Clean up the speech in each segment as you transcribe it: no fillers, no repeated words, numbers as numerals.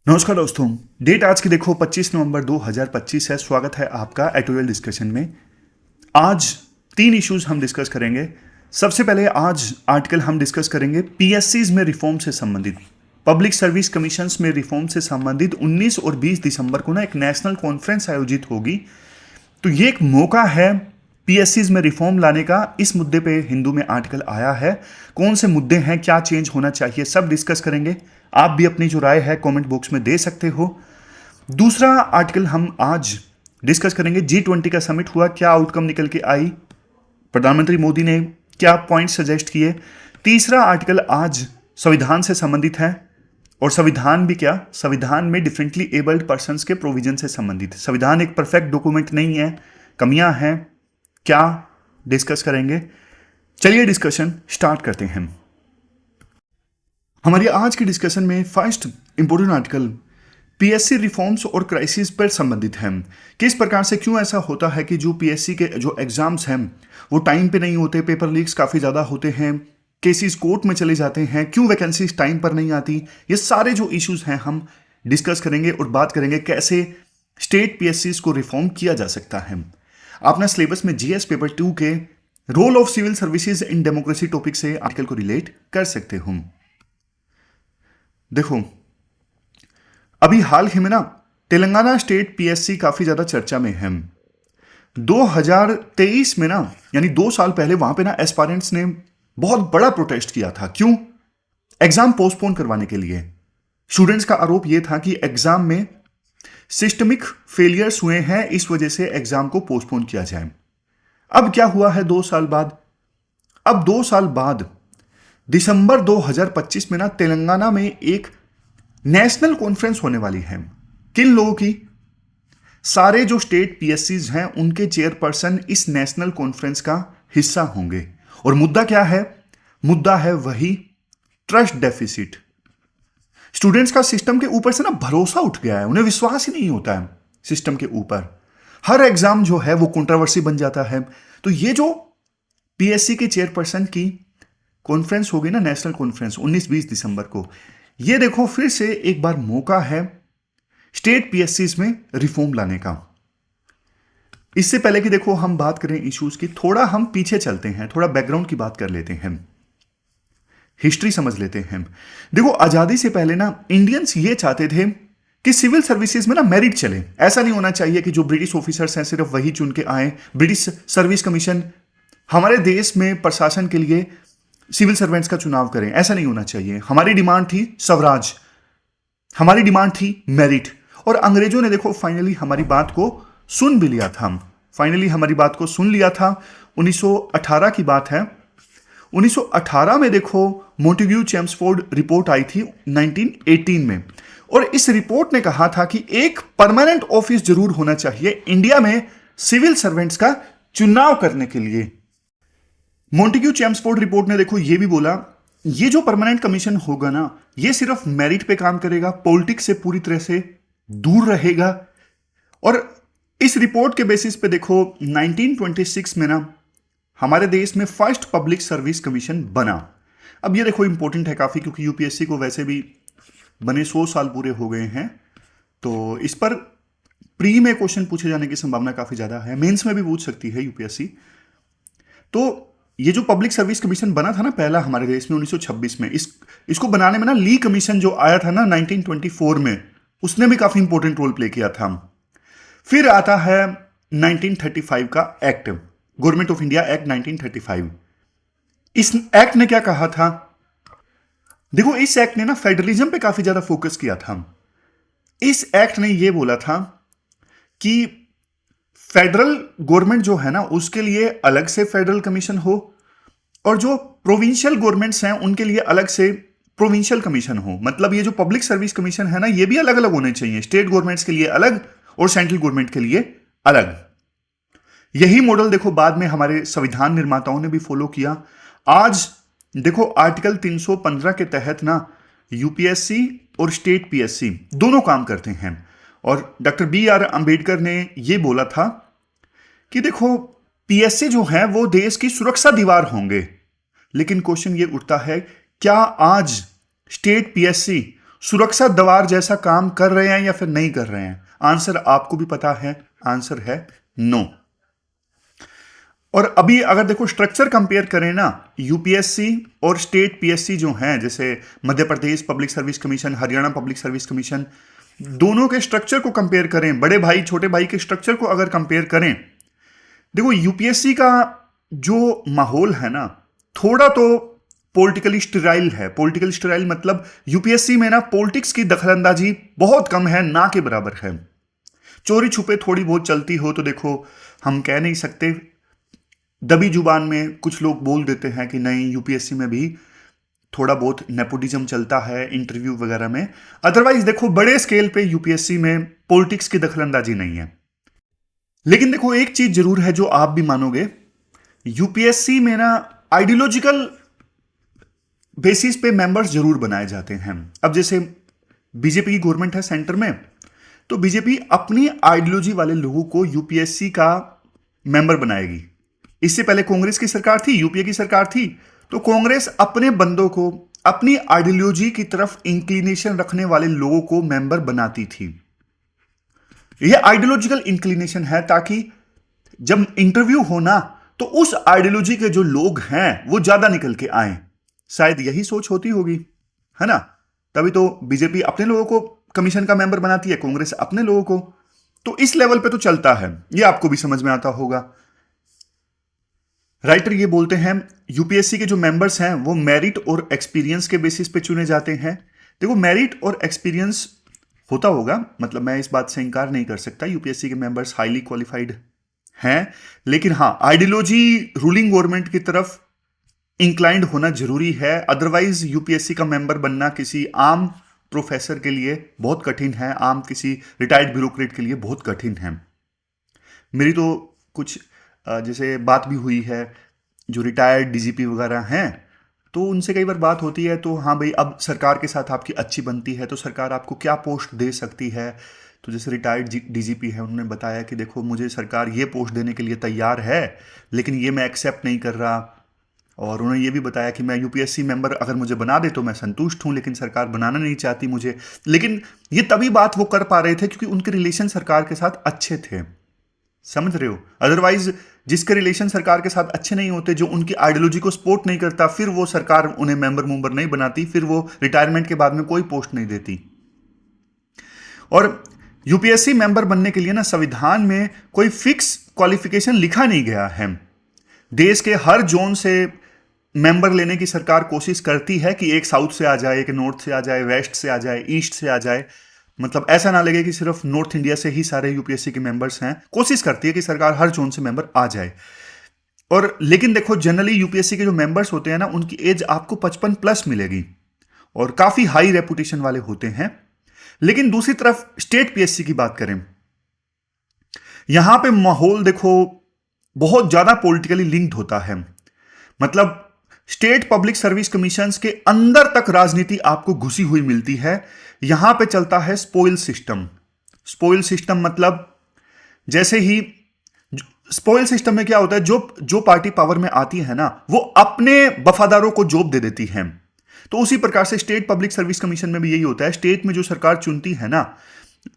नमस्कार दोस्तों। डेट आज की देखो 25 नवंबर 2025 है। स्वागत है आपका एटोरियल डिस्कशन में। आज तीन इश्यूज हम डिस्कस करेंगे। सबसे पहले आज आर्टिकल हम डिस्कस करेंगे पीएससीज में रिफॉर्म से संबंधित, पब्लिक सर्विस कमीशंस में रिफॉर्म से संबंधित 19 और 20 दिसंबर को ना एक नेशनल कॉन्फ्रेंस आयोजित होगी। तो ये एक मौका है पीएससीज में रिफॉर्म लाने का। इस मुद्दे पे हिंदू में आर्टिकल आया है। कौन से मुद्दे हैं, क्या चेंज होना चाहिए, सब डिस्कस करेंगे। आप भी अपनी जो राय है कमेंट बॉक्स में दे सकते हो। दूसरा आर्टिकल हम आज डिस्कस करेंगे G20 का समिट हुआ, क्या आउटकम निकल के आई, प्रधानमंत्री मोदी ने क्या पॉइंट सजेस्ट किए। तीसरा आर्टिकल आज संविधान से संबंधित है, और संविधान भी क्या, संविधान में डिफरेंटली एबल्ड पर्सन्स के प्रोविजन से संबंधित है। संविधान एक परफेक्ट डॉक्यूमेंट नहीं है, कमियां हैं, क्या डिस्कस करेंगे। चलिए डिस्कशन स्टार्ट करते हैं। हमारी आज की डिस्कशन में first important article PSC reforms और क्राइसिस पर संबंधित है। किस प्रकार से, क्यों ऐसा होता है कि जो पीएससी के जो एग्जाम्स हैं वो टाइम पे नहीं होते, पेपर लीक्स काफ़ी ज़्यादा होते हैं, केसेस कोर्ट में चले जाते हैं, क्यों वैकेंसीज टाइम पर नहीं आती। ये सारे जो इश्यूज हैं हम डिस्कस करेंगे और बात करेंगे कैसे स्टेट पीएससीज को रिफॉर्म किया जा सकता है। अपना सिलेबस में जीएस पेपर 2 के role of civil services in democracy topic से आर्टिकल को रिलेट कर सकते हो। देखो, अभी हाल ही में ना तेलंगाना स्टेट पीएससी काफी ज्यादा चर्चा में है। 2023 में ना, यानी 2 साल पहले वहां पे ना एस्पायरेंट्स ने बहुत बड़ा प्रोटेस्ट किया था। क्यों? एग्जाम पोस्टपोन करवाने के लिए। स्टूडेंट्स का आरोप यह था कि एग्जाम में सिस्टमिक फेलियर्स हुए हैं, इस वजह से एग्जाम को पोस्टपोन किया जाए। अब क्या हुआ है 2 साल बाद? अब 2 साल बाद दिसंबर 2025 में ना तेलंगाना में एक नेशनल कॉन्फ्रेंस होने वाली है। किन लोगों की? सारे जो स्टेट पीएससीज हैं उनके चेयरपर्सन इस नेशनल कॉन्फ्रेंस का हिस्सा होंगे। और मुद्दा क्या है? मुद्दा है वही ट्रस्ट डेफिसिट। स्टूडेंट्स का सिस्टम के ऊपर से ना भरोसा उठ गया है, उन्हें विश्वास ही नहीं होता है सिस्टम के ऊपर। हर एग्जाम जो है वो कंट्रोवर्सी बन जाता है। तो ये जो पीएससी के चेयरपर्सन की कॉन्फ्रेंस होगी ना, नेशनल कॉन्फ्रेंस 19-20 दिसंबर को, ये देखो फिर से एक बार मौका है स्टेट पीएससीज में रिफॉर्म लाने का। इससे पहले कि देखो हम बात करें इश्यूज की, थोड़ा हम पीछे चलते हैं, थोड़ा बैकग्राउंड की बात कर लेते हैं, हिस्ट्री समझ लेते हैं। देखो, आजादी से पहले ना इंडियंस ये चाहते थे कि सिविल सर्विसेज में ना मेरिट चले। ऐसा नहीं होना चाहिए कि जो ब्रिटिश ऑफिसर्स हैं सिर्फ वही चुन के आए। ब्रिटिश सर्विस कमीशन हमारे देश में प्रशासन के लिए सिविल सर्वेंट्स का चुनाव करें, ऐसा नहीं होना चाहिए। हमारी डिमांड थी स्वराज, हमारी डिमांड थी मेरिट। और अंग्रेजों ने देखो फाइनली हमारी बात को सुन भी लिया था। फाइनली हमारी बात को सुन लिया था। 1918 की बात है। 1918 में देखो मोंटेग्यू चेम्सफोर्ड रिपोर्ट आई थी 1918 में, और इस रिपोर्ट ने कहा था कि एक परमानेंट ऑफिस जरूर होना चाहिए इंडिया में सिविल सर्वेंट्स का चुनाव करने के लिए। मोंटेग्यू चेम्सफोर्ड रिपोर्ट ने देखो ये भी बोला, ये जो परमानेंट कमीशन होगा ना, ये सिर्फ मेरिट पे काम करेगा, पॉलिटिक्स से पूरी तरह से दूर रहेगा। और इस रिपोर्ट के बेसिस पे देखो 1926 में ना हमारे देश में फर्स्ट पब्लिक सर्विस कमीशन बना। अब ये देखो इंपॉर्टेंट है काफी, क्योंकि यूपीएससी को वैसे भी बने 100 साल पूरे हो गए हैं, तो इस पर प्री में क्वेश्चन पूछे जाने की संभावना काफी ज्यादा है। मेंस में भी पूछ सकती है यूपीएससी। तो ये जो पब्लिक सर्विस कमीशन बना था ना पहला हमारे देश में 1926 में, इसको बनाने में ना ली कमीशन जो आया था ना 1924 में, उसने भी काफी इंपॉर्टेंट रोल प्ले किया था। फिर आता है 1935 का act, government of India act 1935। इस एक्ट ने क्या कहा था? देखो, इस एक्ट ने ना फेडरलिज्म पे काफी ज्यादा फोकस किया था। इस एक्ट ने यह बोला था कि फेडरल गवर्नमेंट जो है ना उसके लिए अलग से फेडरल कमीशन हो, और जो प्रोविंशियल गवर्नमेंट्स हैं उनके लिए अलग से प्रोविंशियल कमीशन हो। मतलब ये जो पब्लिक सर्विस कमीशन है ना, ये भी अलग अलग होने चाहिए, स्टेट गवर्नमेंट्स के लिए अलग और सेंट्रल गवर्नमेंट के लिए अलग। यही मॉडल देखो बाद में हमारे संविधान निर्माताओं ने भी फॉलो किया। आज देखो आर्टिकल 315 के तहत ना यूपीएससी और स्टेट पीएससी दोनों काम करते हैं। और डॉक्टर BR अंबेडकर ने यह बोला था कि देखो पीएससी जो है वो देश की सुरक्षा दीवार होंगे। लेकिन क्वेश्चन ये उठता है, क्या आज स्टेट पीएससी सुरक्षा दवार जैसा काम कर रहे हैं या फिर नहीं कर रहे हैं? आंसर आपको भी पता है, आंसर है नो। और अभी अगर देखो स्ट्रक्चर कंपेयर करें ना, यूपीएससी और स्टेट पीएससी जो हैं, जैसे Madhya Pradesh public service commission, Haryana public service commission, दोनों के स्ट्रक्चर को कंपेयर करें, बड़े भाई छोटे भाई के स्ट्रक्चर को अगर कंपेयर करें, देखो यूपीएससी का जो माहौल है ना, थोड़ा तो पॉलिटिकली स्टेराइल है। पॉलिटिकल स्टेराइल मतलब यूपीएससी में ना पॉलिटिक्स की दखलंदाजी बहुत कम है, ना के बराबर है। चोरी छुपे थोड़ी बहुत चलती हो तो देखो हम कह नहीं सकते, दबी जुबान में कुछ लोग बोल देते हैं कि नहीं यूपीएससी में भी थोड़ा बहुत नेपोटिज्म चलता है इंटरव्यू वगैरह में। अदरवाइज देखो बड़े स्केल पे यूपीएससी में पॉलिटिक्स की दखलंदाजी नहीं है। लेकिन देखो एक चीज जरूर है जो आप भी मानोगे, यूपीएससी में ना आइडियोलॉजिकल बेसिस पे मेंबर्स जरूर बनाए जाते हैं। अब जैसे बीजेपी की गवर्नमेंट है सेंटर में, तो बीजेपी अपनी आइडियोलॉजी वाले लोगों को यूपीएससी का मेंबर बनाएगी। इससे पहले कांग्रेस की सरकार थी, यूपीए की सरकार थी, तो कांग्रेस अपने बंदों को अपनी आइडियोलॉजी की तरफ इंक्लिनेशन रखने वाले लोगों को मेंबर बनाती थी। यह आइडियोलॉजिकल इंक्लिनेशन है ताकि जब इंटरव्यू होना तो उस आइडियोलॉजी के जो लोग हैं वो ज्यादा निकल के आए। शायद यही सोच होती होगी, है ना? तभी तो बीजेपी अपने लोगों को कमीशन का मेंबर बनाती है, कांग्रेस अपने लोगों को। तो इस लेवल पे तो चलता है, ये आपको भी समझ में आता होगा। राइटर ये बोलते हैं यूपीएससी के जो मेंबर्स हैं वो मेरिट और एक्सपीरियंस के बेसिस पे चुने जाते हैं। देखो मेरिट और एक्सपीरियंस होता होगा, मतलब मैं इस बात से इंकार नहीं कर सकता, यूपीएससी के मेंबर्स हाईली क्वालिफाइड हैं, लेकिन हाँ आइडियोलॉजी रूलिंग गवर्नमेंट की तरफ इंक्लाइंड होना जरूरी है। अदरवाइज यूपीएससी का मेंबर बनना किसी आम प्रोफेसर के लिए बहुत कठिन है, आम किसी रिटायर्ड ब्यूरोक्रेट के लिए बहुत कठिन है। मेरी तो कुछ जैसे बात भी हुई है, जो रिटायर्ड डीजीपी वगैरह हैं, तो उनसे कई बार बात होती है, तो हाँ भाई अब सरकार के साथ आपकी अच्छी बनती है तो सरकार आपको क्या पोस्ट दे सकती है। तो जैसे रिटायर्ड डीजीपी है, उन्होंने बताया कि देखो मुझे सरकार ये पोस्ट देने के लिए तैयार है, लेकिन ये मैं एक्सेप्ट नहीं कर रहा। और उन्होंने ये भी बताया कि मैं यूपीएससी मेंबर अगर मुझे बना दे तो मैं संतुष्ट हूँ, लेकिन सरकार बनाना नहीं चाहती मुझे। लेकिन ये तभी बात वो कर पा रहे थे क्योंकि उनके रिलेशन सरकार के साथ अच्छे थे, समझ रहे हो? अदरवाइज जिसके रिलेशन सरकार के साथ अच्छे नहीं होते, जो उनकी आइडियोलॉजी को सपोर्ट नहीं करता, फिर वो सरकार उन्हें मेंबर नहीं बनाती, फिर वो रिटायरमेंट के बाद में कोई पोस्ट नहीं देती। और यूपीएससी मेंबर बनने के लिए ना संविधान में कोई फिक्स क्वालिफिकेशन लिखा नहीं गया है। देश के हर जोन से मेंबर लेने की सरकार कोशिश करती है कि एक साउथ से आ जाए, एक नॉर्थ से आ जाए, वेस्ट से आ जाए, ईस्ट से आ जाए। मतलब ऐसा ना लगे कि सिर्फ नॉर्थ इंडिया से ही सारे यूपीएससी के मेंबर्स हैं। कोशिश करती है कि सरकार हर जोन से मेंबर आ जाए। और लेकिन देखो जनरली यूपीएससी के जो मेंबर्स होते हैं ना, उनकी एज आपको 55+ मिलेगी और काफी हाई रेपुटेशन वाले होते हैं। लेकिन दूसरी तरफ स्टेट पीएससी की बात करें, यहां पे माहौल देखो बहुत ज्यादा पॉलिटिकली लिंक्ड होता है। मतलब स्टेट पब्लिक सर्विस कमीशंस के अंदर तक राजनीति आपको घुसी हुई मिलती है। यहां पे चलता है स्पोइल सिस्टम। स्पोइल सिस्टम मतलब जैसे ही स्पोइल सिस्टम में क्या होता है, जो पार्टी पावर में आती है ना, वो अपने वफादारों को जॉब दे देती है। तो उसी प्रकार से स्टेट पब्लिक सर्विस कमीशन में भी यही होता है। स्टेट में जो सरकार चुनती है ना,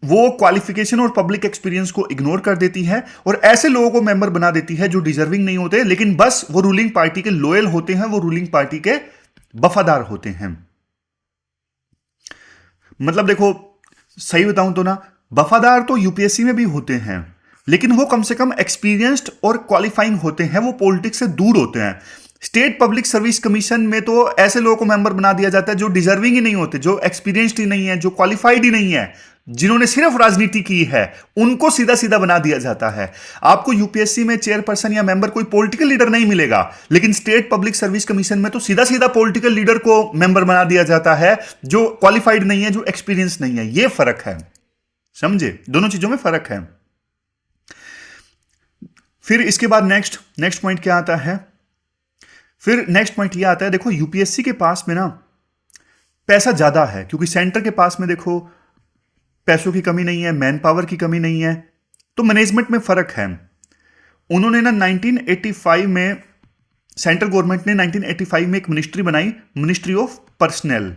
वो क्वालिफिकेशन और पब्लिक एक्सपीरियंस को इग्नोर कर देती है और ऐसे लोगों को मेंबर बना देती है जो डिजर्विंग नहीं होते, लेकिन बस वो रूलिंग पार्टी के लॉयल होते हैं, वो रूलिंग पार्टी के वफादार होते हैं। मतलब देखो सही बताऊं तो ना, वफादार तो यूपीएससी में भी होते हैं, लेकिन वो कम से कम एक्सपीरियंस्ड और क्वालिफाइंग होते हैं, वो पॉलिटिक्स से दूर होते हैं। स्टेट पब्लिक सर्विस कमीशन में तो ऐसे लोगों को मेंबर बना दिया जाता है जो डिजर्विंग ही नहीं होते, जो एक्सपीरियंस्ड ही नहीं है, जो क्वालिफाइड ही नहीं है, जिन्होंने सिर्फ राजनीति की है, उनको सीधा सीधा बना दिया जाता है। आपको यूपीएससी में चेयरपर्सन या मेंबर कोई पॉलिटिकल लीडर नहीं मिलेगा, लेकिन स्टेट पब्लिक सर्विस कमीशन में तो सीधा सीधा पॉलिटिकल लीडर को मेंबर बना दिया जाता है, जो क्वालिफाइड नहीं है, जो एक्सपीरियंस नहीं है। यह फर्क है, समझे? दोनों चीजों में फर्क है। फिर इसके बाद नेक्स्ट पॉइंट क्या आता है? फिर नेक्स्ट पॉइंट यह आता है, देखो यूपीएससी के पास में ना पैसा ज्यादा है, क्योंकि सेंटर के पास में देखो पैसों की कमी नहीं है, मैन पावर की कमी नहीं है, तो मैनेजमेंट में फर्क है। उन्होंने ना 1985 में, सेंट्रल गवर्नमेंट ने 1985 में एक मिनिस्ट्री बनाई, मिनिस्ट्री ऑफ पर्सनल।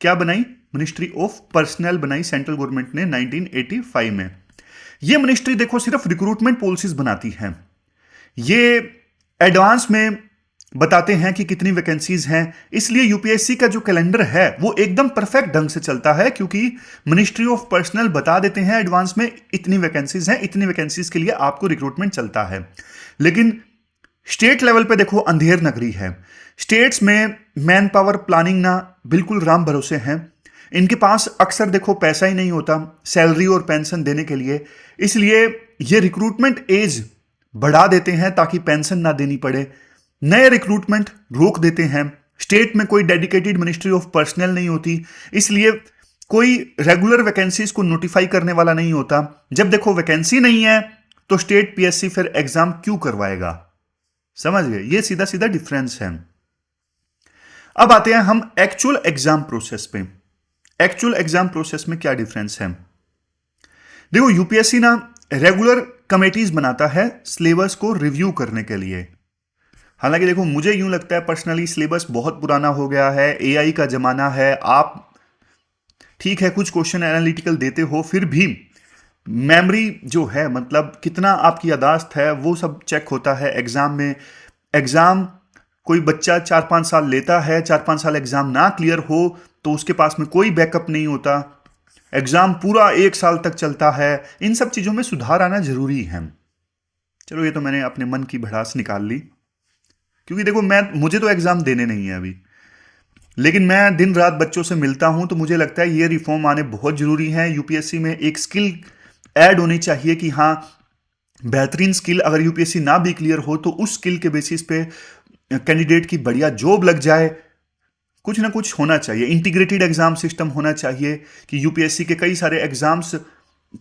क्या बनाई? मिनिस्ट्री ऑफ पर्सनल बनाई सेंट्रल गवर्नमेंट ने 1985 में। ये मिनिस्ट्री देखो सिर्फ रिक्रूटमेंट पॉलिसीज बनाती है, ये एडवांस में बताते हैं कि कितनी वैकेंसीज हैं, इसलिए यूपीएससी का जो कैलेंडर है वो एकदम परफेक्ट ढंग से चलता है, क्योंकि मिनिस्ट्री ऑफ पर्सनल बता देते हैं एडवांस में इतनी वैकेंसीज हैं, इतनी वैकेंसीज के लिए आपको रिक्रूटमेंट चलता है। लेकिन स्टेट लेवल पे देखो अंधेर नगरी है। स्टेट्स में मैन पावर प्लानिंग ना बिल्कुल राम भरोसे हैं, इनके पास अक्सर देखो पैसा ही नहीं होता सैलरी और पेंशन देने के लिए, इसलिए ये रिक्रूटमेंट एज बढ़ा देते हैं ताकि पेंशन ना देनी पड़े, नए रिक्रूटमेंट रोक देते हैं। स्टेट में कोई डेडिकेटेड मिनिस्ट्री ऑफ पर्सनल नहीं होती, इसलिए कोई रेगुलर वैकेंसीज को नोटिफाई करने वाला नहीं होता। जब देखो वैकेंसी नहीं है तो स्टेट पीएससी फिर एग्जाम क्यों करवाएगा, समझ गए? ये सीधा सीधा डिफरेंस है। अब आते हैं हम एक्चुअल एग्जाम प्रोसेस पे। एक्चुअल एग्जाम प्रोसेस में क्या डिफरेंस है? देखो यूपीएससी ना रेगुलर कमेटीज बनाता है सिलेबस को रिव्यू करने के लिए। हालांकि देखो मुझे यूं लगता है पर्सनली सिलेबस बहुत पुराना हो गया है, एआई का जमाना है, आप ठीक है कुछ क्वेश्चन एनालिटिकल देते हो, फिर भी मेमोरी जो है मतलब कितना आपकी यादाश्त है वो सब चेक होता है एग्जाम में। एग्जाम कोई बच्चा 4-5 साल लेता है, 4-5 साल एग्जाम ना क्लियर हो तो उसके पास में कोई बैकअप नहीं होता, एग्जाम पूरा 1 साल तक चलता है। इन सब चीजों में सुधार आना जरूरी है। चलो ये तो मैंने अपने मन की भड़ास निकाल ली, क्योंकि देखो मुझे तो एग्जाम देने नहीं है अभी, लेकिन मैं दिन रात बच्चों से मिलता हूं तो मुझे लगता है ये रिफॉर्म आने बहुत जरूरी है। यूपीएससी में एक स्किल ऐड होनी चाहिए कि हाँ बेहतरीन स्किल अगर यूपीएससी ना भी क्लियर हो तो उस स्किल के बेसिस पे कैंडिडेट की बढ़िया जॉब लग जाए। कुछ ना कुछ होना चाहिए, इंटीग्रेटेड एग्जाम सिस्टम होना चाहिए कि यूपीएससी के कई सारे एग्जाम्स,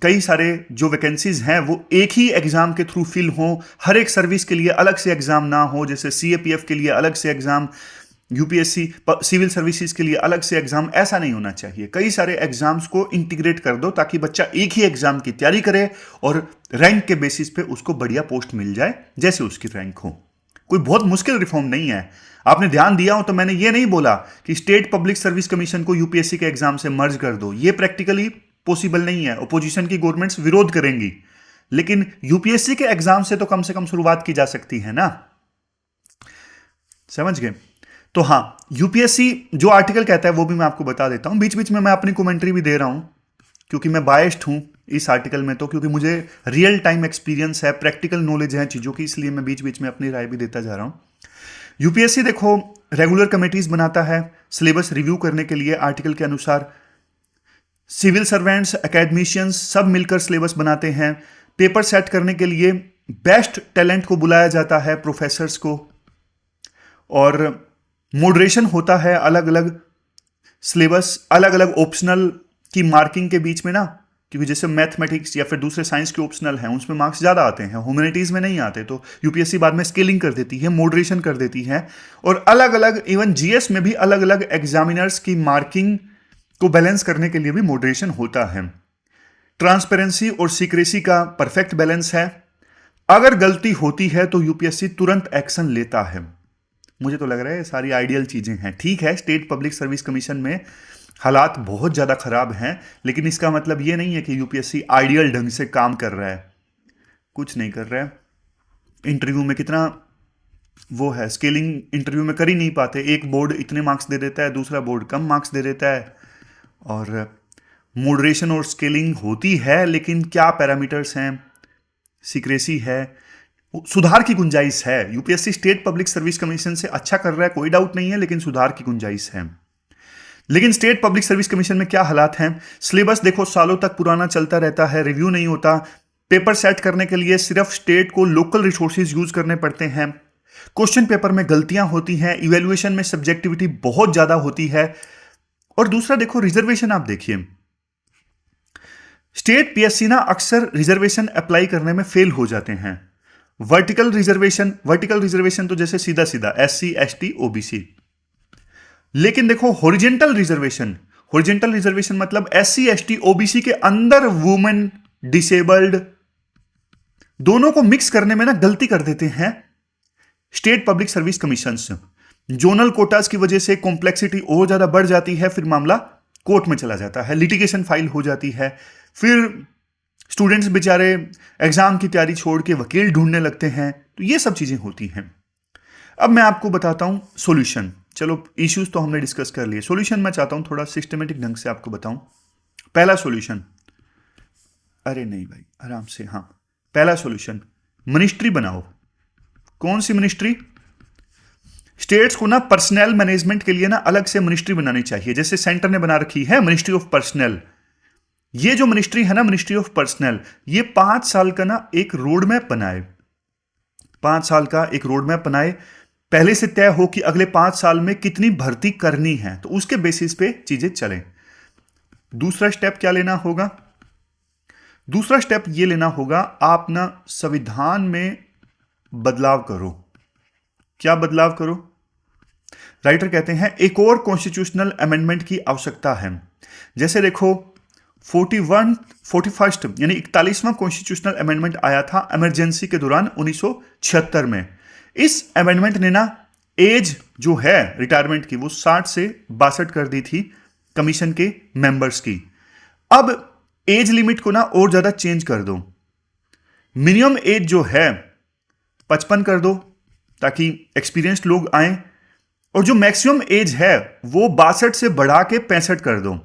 कई सारे जो वैकेंसीज हैं वो एक ही एग्जाम के थ्रू फिल हों, हर एक सर्विस के लिए अलग से एग्जाम ना हो, जैसे सीएपीएफ के लिए अलग से एग्जाम, यूपीएससी सिविल सर्विसेज के लिए अलग से एग्जाम, ऐसा नहीं होना चाहिए। कई सारे एग्जाम्स को इंटीग्रेट कर दो ताकि बच्चा एक ही एग्जाम की तैयारी करे और रैंक के बेसिस पे उसको बढ़िया पोस्ट मिल जाए जैसे उसकी रैंक हो। कोई बहुत मुश्किल रिफॉर्म नहीं है। आपने ध्यान दिया हो तो मैंने ये नहीं बोला कि स्टेट पब्लिक सर्विस कमीशन को यूपीएससी के एग्जाम से मर्ज कर दो, ये प्रैक्टिकली पॉसिबल नहीं है, ओपोजिशन की गवर्नमेंट्स विरोध करेंगी, लेकिन यूपीएससी के एग्जाम से तो कम शुरुआत की जा सकती है ना, समझ गए? तो हाँ, यूपीएससी जो आर्टिकल कहता है वो भी मैं आपको बता देता हूं, बीच बीच में मैं अपनी कमेंट्री भी दे रहा हूं क्योंकि मैं बायस्ड हूं इस आर्टिकल में, तो क्योंकि मुझे रियल टाइम एक्सपीरियंस है, प्रैक्टिकल नॉलेज है चीजों की, इसलिए मैं बीच बीच में अपनी राय भी देता जा रहा हूं। यूपीएससी देखो रेगुलर कमेटीज बनाता है सिलेबस रिव्यू करने के लिए, आर्टिकल के अनुसार सिविल सर्वेंट्स, एकेडमिशियंस सब मिलकर सिलेबस बनाते हैं। पेपर सेट करने के लिए बेस्ट टैलेंट को बुलाया जाता है, प्रोफेसर्स को, और मॉडरेशन होता है। अलग अलग सिलेबस, अलग अलग ऑप्शनल की मार्किंग के बीच में ना, क्योंकि जैसे मैथमेटिक्स या फिर दूसरे साइंस के ऑप्शनल हैं उसमें मार्क्स ज़्यादा आते हैं, ह्यूमैनिटीज़ में नहीं आते, तो यूपीएससी बाद में स्केलिंग कर देती है, मॉडरेशन कर देती है। और अलग अलग इवन जीएस में भी अलग अलग एग्जामिनर्स की मार्किंग को बैलेंस करने के लिए भी मॉडरेशन होता है। ट्रांसपेरेंसी और सीक्रेसी का परफेक्ट बैलेंस है। अगर गलती होती है तो यूपीएससी तुरंत एक्शन लेता है। मुझे तो लग रहा है सारी आइडियल चीजें हैं। ठीक है, स्टेट पब्लिक सर्विस कमीशन में हालात बहुत ज्यादा खराब हैं, लेकिन इसका मतलब ये नहीं है कि यूपीएससी आइडियल ढंग से काम कर रहा है, कुछ नहीं कर रहा है। इंटरव्यू में कितना वो है, स्केलिंग इंटरव्यू में कर ही नहीं पाते। एक बोर्ड इतने मार्क्स दे देता है, दूसरा बोर्ड कम मार्क्स दे देता है, और मॉडरेशन और स्केलिंग होती है, लेकिन क्या पैरामीटर्स हैं, सीक्रेसी है, सुधार की गुंजाइश है। UPSC state public service commission से अच्छा कर रहा है, कोई डाउट नहीं है, लेकिन सुधार की गुंजाइश है। लेकिन स्टेट पब्लिक सर्विस कमीशन में क्या हालात हैं? सिलेबस देखो सालों तक पुराना चलता रहता है, रिव्यू नहीं होता। पेपर सेट करने के लिए सिर्फ स्टेट को लोकल रिसोर्सेज यूज करने पड़ते हैं। क्वेश्चन पेपर में गलतियां होती हैं, इवेल्युएशन में सब्जेक्टिविटी बहुत ज्यादा होती है। और दूसरा देखो रिजर्वेशन, आप देखिए स्टेट पीएससी ना अक्सर रिजर्वेशन अप्लाई करने में फेल हो जाते हैं। वर्टिकल रिजर्वेशन तो जैसे सीधा सीधा एससी, एसटी, ओबीसी, लेकिन देखो हॉरिजेंटल रिजर्वेशन मतलब एससी, एसटी, ओबीसी के अंदर वुमेन, डिसेबल्ड दोनों को मिक्स करने में ना गलती कर देते हैं स्टेट पब्लिक सर्विस कमीशन से। जोनल कोटास की वजह से कॉम्प्लेक्सिटी और ज्यादा बढ़ जाती है, फिर मामला कोर्ट में चला जाता है, लिटिगेशन फाइल हो जाती है, फिर स्टूडेंट्स बेचारे एग्जाम की तैयारी छोड़ के वकील ढूंढने लगते हैं। तो ये सब चीजें होती हैं। अब मैं आपको बताता हूं सॉल्यूशन। चलो इश्यूज तो हमने डिस्कस कर लिए, सॉल्यूशन मैं चाहता हूं थोड़ा सिस्टमेटिक ढंग से आपको बताऊं। पहला सॉल्यूशन, अरे नहीं भाई आराम से, हाँ पहला सॉल्यूशन, मिनिस्ट्री बनाओ। कौन सी मिनिस्ट्री? स्टेट्स को ना पर्सनल मैनेजमेंट के लिए ना अलग से मिनिस्ट्री बनानी चाहिए, जैसे सेंटर ने बना रखी है मिनिस्ट्री ऑफ पर्सनल। ये जो मिनिस्ट्री है ना मिनिस्ट्री ऑफ पर्सनल, ये 5 साल का ना एक रोड मैप बनाए, 5 साल का एक रोड मैप बनाए, पहले से तय हो कि अगले 5 साल में कितनी भर्ती करनी है, तो उसके बेसिस पे चीजें चलें। दूसरा स्टेप क्या लेना होगा? दूसरा स्टेप ये लेना होगा, आप ना संविधान में बदलाव करो। क्या बदलाव करो? राइटर कहते हैं एक और कॉन्स्टिट्यूशनल अमेंडमेंट की आवश्यकता है। जैसे देखो 41 यानी 41वां कॉन्स्टिट्यूशनल अमेंडमेंट आया था इमरजेंसी के दौरान 1976 में। इस अमेंडमेंट ने ना एज जो है रिटायरमेंट की वो 60 से 62 कर दी थी कमीशन के मेंबर्स की। अब एज लिमिट को ना और ज्यादा चेंज कर दो, मिनिमम एज जो है 55 कर दो ताकि एक्सपीरियंस्ड लोग आए, और जो मैक्सिमम एज है वो 62 से बढ़ा के 65 कर दो।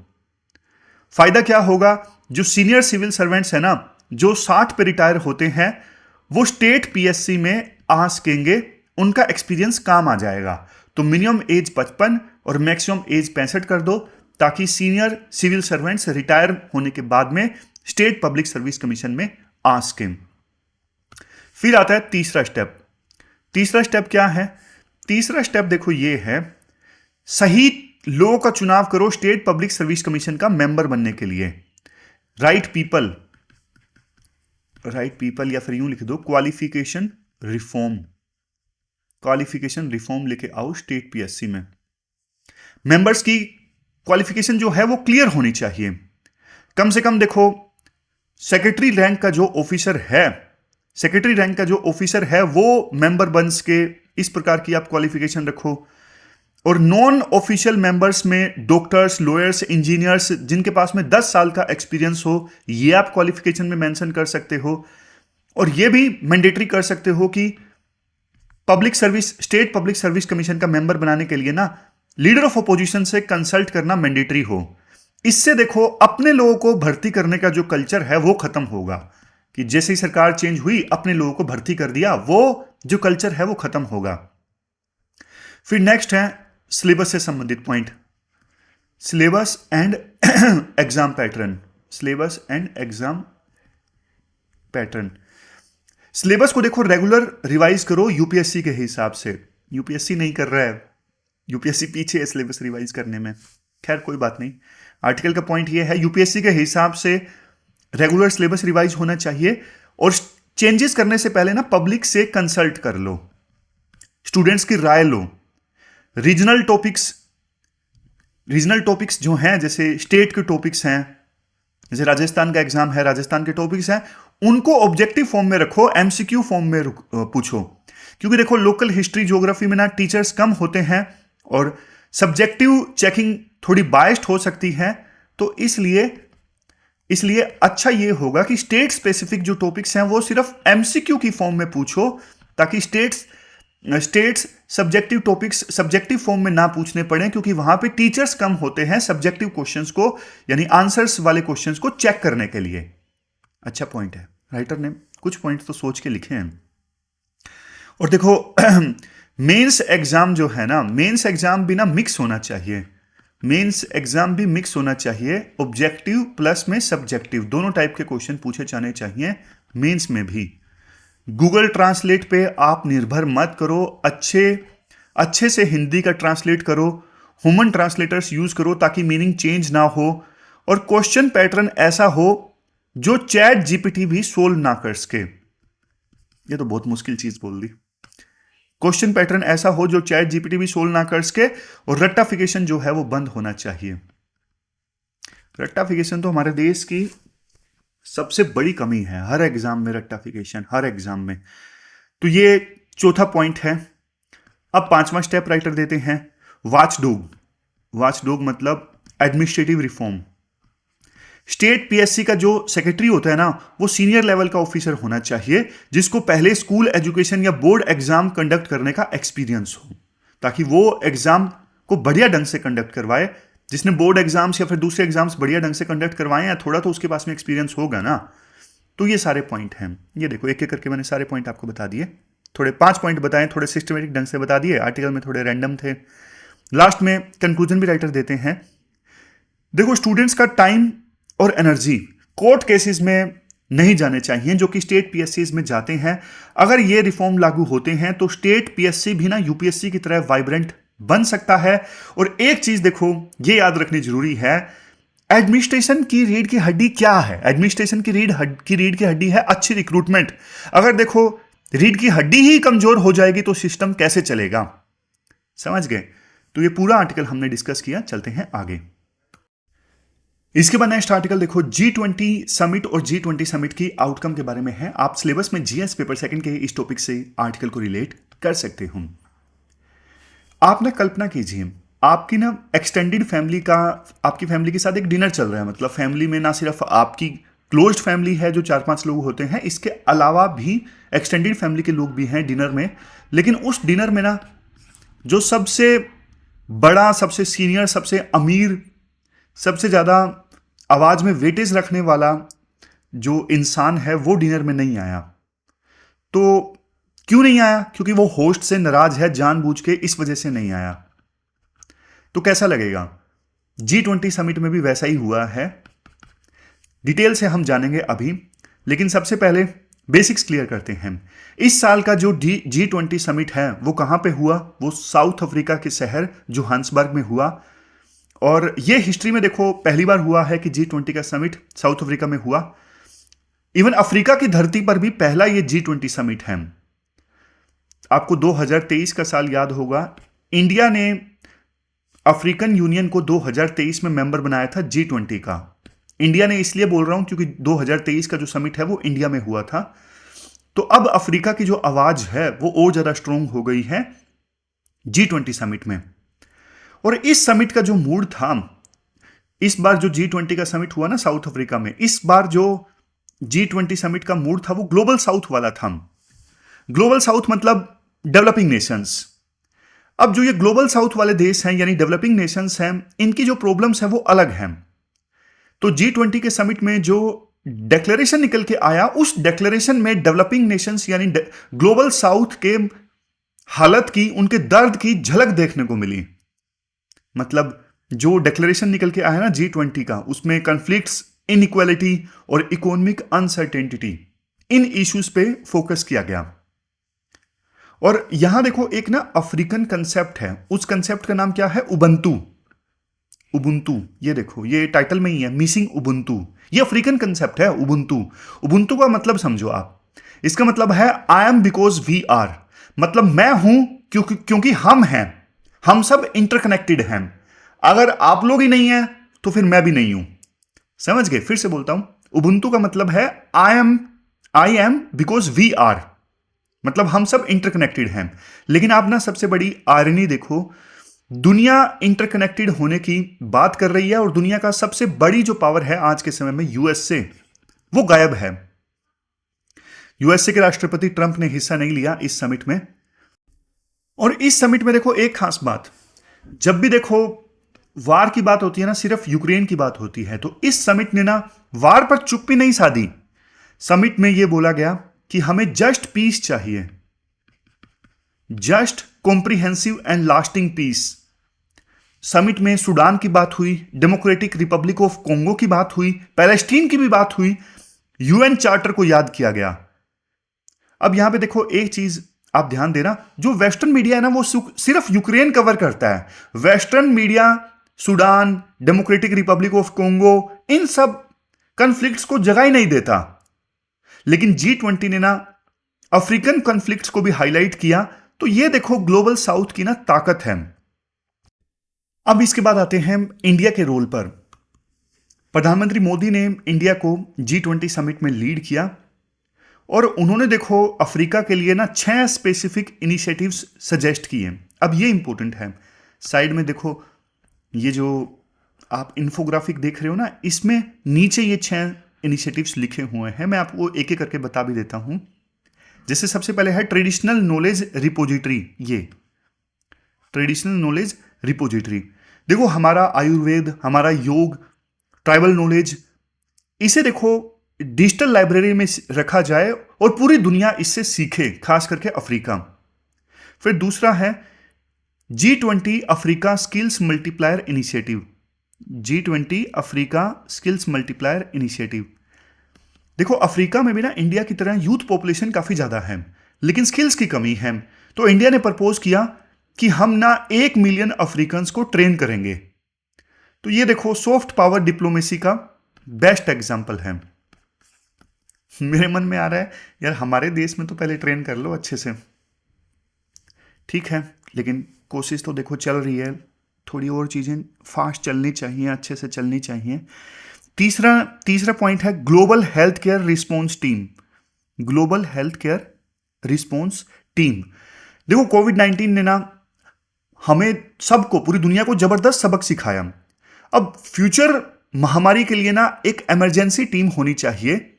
फायदा क्या होगा? जो सीनियर सिविल सर्वेंट्स है ना, जो 60 पे रिटायर होते हैं, वो स्टेट पीएससी में आ सकेंगे, उनका एक्सपीरियंस काम आ जाएगा। तो मिनिमम एज 55 और मैक्सिमम एज 65 कर दो, ताकि सीनियर सिविल सर्वेंट्स रिटायर होने के बाद में स्टेट पब्लिक सर्विस कमीशन में आ सकें। फिर आता है तीसरा स्टेप। तीसरा स्टेप क्या है? तीसरा स्टेप देखो ये है, सही लोगों का चुनाव करो स्टेट पब्लिक सर्विस कमीशन का मेंबर बनने के लिए। राइट पीपल, या फिर यूं लिख दो क्वालिफिकेशन रिफॉर्म, क्वालिफिकेशन रिफॉर्म लेके आओ स्टेट पीएससी में। मेंबर्स की क्वालिफिकेशन जो है वो क्लियर होनी चाहिए। कम से कम देखो सेक्रेटरी रैंक का जो ऑफिसर है, सेक्रेटरी रैंक का जो ऑफिसर है वो मेंबर बन सके, इस प्रकार की आप क्वालिफिकेशन रखो। और नॉन ऑफिशियल मेंबर्स में डॉक्टर्स, लॉयर्स, इंजीनियर्स जिनके पास में 10 साल का एक्सपीरियंस हो, ये आप क्वालिफिकेशन में मेंशन कर सकते हो। और ये भी मैंडेटरी कर सकते हो कि public service, state public service commission का मेंबर बनाने के लिए ना लीडर ऑफ अपोजिशन से कंसल्ट करना मैंडेटरी हो। इससे देखो अपने लोगों को भर्ती करने का जो कल्चर है वो खत्म होगा, कि जैसे ही सरकार चेंज हुई अपने लोगों को भर्ती कर दिया, वो जो कल्चर है वो खत्म होगा। फिर नेक्स्ट है सिलेबस से संबंधित point, syllabus and exam pattern. Syllabus and exam pattern, syllabus को देखो रेगुलर रिवाइज करो यूपीएससी के हिसाब से। यूपीएससी नहीं कर रहा है, यूपीएससी पीछे है सिलेबस रिवाइज करने में। खैर कोई बात नहीं, आर्टिकल का पॉइंट ये है यूपीएससी के हिसाब से रेगुलर सिलेबस रिवाइज होना चाहिए। और चेंजेस करने से पहले ना पब्लिक से कंसल्ट कर लो, स्टूडेंट्स की राय लो। रीजनल टॉपिक्स जो हैं, जैसे स्टेट के टॉपिक्स हैं, जैसे राजस्थान का एग्जाम है, राजस्थान के टॉपिक्स हैं, उनको ऑब्जेक्टिव फॉर्म में रखो, एमसीक्यू फॉर्म में पूछो। क्योंकि देखो लोकल हिस्ट्री, ज्योग्राफी में ना टीचर्स कम होते हैं और सब्जेक्टिव चेकिंग थोड़ी बायस्ड हो सकती है। तो इसलिए अच्छा ये होगा कि स्टेट स्पेसिफिक जो टॉपिक्स हैं वो सिर्फ एमसीक्यू की फॉर्म में पूछो, ताकि states subjective topics subjective form में ना पूछने पड़े, क्योंकि वहां पे टीचर्स कम होते हैं सब्जेक्टिव क्वेश्चंस को, यानी आंसर्स वाले क्वेश्चंस को चेक करने के लिए। अच्छा पॉइंट है, राइटर ने कुछ पॉइंट तो सोच के लिखे हैं। और देखो मेंस एग्जाम जो है ना, मेंस एग्जाम भी ना मिक्स होना चाहिए, मेंस एग्जाम भी मिक्स होना चाहिए। ऑब्जेक्टिव प्लस में सब्जेक्टिव दोनों टाइप के क्वेश्चन पूछे जाने चाहिए मेंस में भी। गूगल ट्रांसलेट पे आप निर्भर मत करो, अच्छे से हिंदी का ट्रांसलेट करो, ह्यूमन ट्रांसलेटर्स यूज करो ताकि मीनिंग चेंज ना हो। और क्वेश्चन पैटर्न ऐसा हो जो चैट जीपीटी भी सोल्व ना कर सके। ये तो बहुत मुश्किल चीज बोल दी। क्वेश्चन पैटर्न ऐसा हो जो चैट जीपीटी भी सोल्व ना कर सके। और रट्टाफिकेशन जो है वो बंद होना चाहिए। रट्टाफिकेशन तो हमारे देश की सबसे बड़ी कमी है, हर एग्जाम में रट्टाफिकेशन, हर एग्जाम में। तो ये चौथा पॉइंट है। अब 5वां स्टेप राइटर देते हैं, वॉचडॉग। वॉचडॉग मतलब एडमिनिस्ट्रेटिव रिफॉर्म। स्टेट पीएससी का जो सेक्रेटरी होता है ना, वो सीनियर लेवल का ऑफिसर होना चाहिए जिसको पहले स्कूल एजुकेशन या बोर्ड एग्जाम कंडक्ट करने का एक्सपीरियंस हो, ताकि वो एग्जाम को बढ़िया ढंग से कंडक्ट करवाए। जिसने बोर्ड एग्जाम्स या फिर दूसरे एग्जाम्स बढ़िया ढंग से कंडक्ट करवाए या थोड़ा तो उसके पास में एक्सपीरियंस होगा ना। तो ये सारे पॉइंट हैं। ये देखो एक एक करके मैंने सारे पॉइंट आपको बता दिए। थोड़े 5 पॉइंट बताएं, थोड़े सिस्टमेटिक ढंग से बता दिए, आर्टिकल में थोड़े रैंडम थे। लास्ट में कंक्लूजन भी राइटर देते हैं। देखो, स्टूडेंट्स का टाइम और एनर्जी कोर्ट केसेस में नहीं जाने चाहिए जो कि स्टेट पीएससी में जाते हैं। अगर ये रिफॉर्म लागू होते हैं तो स्टेट पीएससी भी ना यूपीएससी की तरह वाइब्रेंट बन सकता है। और एक चीज देखो, ये याद रखनी जरूरी है, एडमिनिस्ट्रेशन की रीढ़ की हड्डी क्या है? एडमिनिस्ट्रेशन की रीढ़ की हड्डी है अच्छी रिक्रूटमेंट। अगर देखो रीढ़ की हड्डी ही कमजोर हो जाएगी तो सिस्टम कैसे चलेगा? समझ गए? तो ये पूरा आर्टिकल हमने डिस्कस किया। चलते हैं आगे। इसके बाद नेक्स्ट आर्टिकल देखो, G20 समिट और G20 समिट की आउटकम के बारे में है। आप सिलेबस में जीएस पेपर सेकंड के इस टॉपिक से आर्टिकल को रिलेट कर सकते हो। आप ना कल्पना कीजिए, आपकी ना एक्सटेंडेड फैमिली का, आपकी फैमिली के साथ एक डिनर चल रहा है। मतलब फैमिली में ना सिर्फ आपकी क्लोज्ड फैमिली है जो 4-5 लोग होते हैं, इसके अलावा भी एक्सटेंडेड फैमिली के लोग भी हैं डिनर में। लेकिन उस डिनर में ना जो सबसे बड़ा, सबसे सीनियर, सबसे अमीर, सबसे ज्यादा आवाज में वेटेज रखने वाला जो इंसान है वो डिनर में नहीं आया। तो क्यों नहीं आया? क्योंकि वो होस्ट से नाराज है, जानबूझ के इस वजह से नहीं आया। तो कैसा लगेगा? G20 समिट में भी वैसा ही हुआ है। डिटेल से हम जानेंगे अभी, लेकिन सबसे पहले बेसिक्स क्लियर करते हैं। इस साल का जो G20 समिट है वो कहां पे हुआ? वो साउथ अफ्रीका के शहर जोहान्सबर्ग में हुआ। और ये हिस्ट्री में देखो पहली बार हुआ है कि G20 का समिट साउथ अफ्रीका में हुआ। इवन अफ्रीका की धरती पर भी पहला ये G20 समिट है। आपको 2023 का साल याद होगा, इंडिया ने अफ्रीकन यूनियन को 2023 में मेंबर बनाया था G20 का। इंडिया ने इसलिए बोल रहा हूं क्योंकि 2023 का जो समिट है वो इंडिया में हुआ था। तो अब अफ्रीका की जो आवाज है वो और ज्यादा स्ट्रांग हो गई है G20 समिट में। और इस समिट का जो मूड था, इस बार जो G20 का समिट हुआ ना साउथ अफ्रीका में, इस बार जो G20 समिट का मूड था वो ग्लोबल साउथ वाला था। ग्लोबल साउथ मतलब डेवलपिंग नेशंस। अब जो ये ग्लोबल साउथ वाले देश हैं यानी डेवलपिंग नेशंस हैं, इनकी जो प्रॉब्लम्स हैं वो अलग हैं। तो G20 के समिट में जो डिक्लेरेशन निकल के आया, उस डिक्लेरेशन में डेवलपिंग नेशंस यानी ग्लोबल साउथ के हालत की, उनके दर्द की झलक देखने को मिली। मतलब जो डिक्लेरेशन निकल के आया ना G20 का, उसमें कॉन्फ्लिक्ट्स, इनइक्वालिटी और इकोनॉमिक अनसर्टेनिटी, इन इश्यूज पे फोकस किया गया। और यहां देखो एक ना अफ्रीकन कंसेप्ट है, उस कंसेप्ट का नाम क्या है? उबंतू। उबुंतू, ये देखो ये टाइटल में ही है, मिसिंग उबुंतू। ये अफ्रीकन कंसेप्ट है उबुंतू। उबुंतू का मतलब समझो आप, इसका मतलब है I am because we are. मतलब मैं हूं क्योंकि हम हैं, हम सब इंटरकनेक्टेड हैं। अगर आप लोग ही नहीं हैं तो फिर मैं भी नहीं हूं। समझ गए? फिर से बोलता हूं, उबुंतू का मतलब है I am because we are, मतलब हम सब इंटरकनेक्टेड हैं। लेकिन आप ना सबसे बड़ी आयरनी देखो, दुनिया इंटरकनेक्टेड होने की बात कर रही है और दुनिया का सबसे बड़ी जो पावर है आज के समय में यूएसए, वो गायब है। यूएसए के राष्ट्रपति ट्रंप ने हिस्सा नहीं लिया इस समिट में। और इस समिट में देखो एक खास बात, जब भी देखो वार की बात होती है ना, सिर्फ यूक्रेन की बात होती है, तो इस समिट ने ना वार पर चुप्पी नहीं साधी। समिट में यह बोला गया कि हमें जस्ट पीस चाहिए, just comprehensive and lasting peace. Summit में सूडान की बात हुई, डेमोक्रेटिक रिपब्लिक ऑफ कोंगो की बात हुई, पैलेस्टीन की भी बात हुई, यूएन चार्टर को याद किया गया। अब यहां पे देखो एक चीज आप ध्यान देना, जो वेस्टर्न मीडिया है ना वो सिर्फ यूक्रेन कवर करता है। Western media Sudan, democratic republic of Congo, इन सब कॉन्फ्लिक्ट्स को जगह ही नहीं देता। लेकिन G20 ने ना अफ्रीकन कॉन्फ्लिक्ट्स को भी हाईलाइट किया। तो ये देखो ग्लोबल साउथ की ना ताकत है। अब इसके बाद आते हैं इंडिया के रोल पर। प्रधानमंत्री मोदी ने इंडिया को G20 समिट में लीड किया और उन्होंने देखो अफ्रीका के लिए ना 6 स्पेसिफिक इनिशिएटिव्स सजेस्ट किए। अब ये इंपॉर्टेंट है, साइड में देखो ये जो आप इन्फोग्राफिक देख रहे हो ना, इसमें नीचे ये 6 इनिशिएटिव्स लिखे हुए हैं। मैं आपको एक एक करके बता भी देता हूं। जैसे सबसे पहले है ट्रेडिशनल नॉलेज रिपोजिटरी। ये ट्रेडिशनल नॉलेज रिपोजिटरी, देखो हमारा आयुर्वेद, हमारा योग, ट्राइबल नॉलेज, इसे देखो डिजिटल लाइब्रेरी में रखा जाए और पूरी दुनिया इससे सीखे, खास करके अफ्रीका। फिर दूसरा है G20 Africa skills multiplier initiative. G20 Africa skills multiplier initiative, देखो अफ्रीका में भी ना इंडिया की तरह यूथ पॉपुलेशन काफी ज्यादा है, लेकिन स्किल्स की कमी है। तो इंडिया ने प्रपोज किया कि हम ना 1 मिलियन अफ्रीकन्स को ट्रेन करेंगे। तो ये देखो सॉफ्ट पावर डिप्लोमेसी का बेस्ट एग्जाम्पल है। मेरे मन में आ रहा है यार, हमारे देश में तो पहले ट्रेन कर लो अच्छे से, ठीक है, लेकिन कोशिश तो देखो चल रही है। थोड़ी और चीजें फास्ट चलनी चाहिए, अच्छे से चलनी चाहिए। तीसरा पॉइंट है global health care response team. Global health care response team, देखो कोविड-19 ने ना हमें सबको, पूरी दुनिया को जबरदस्त सबक सिखाया। अब फ्यूचर महामारी के लिए ना एक इमरजेंसी टीम होनी चाहिए।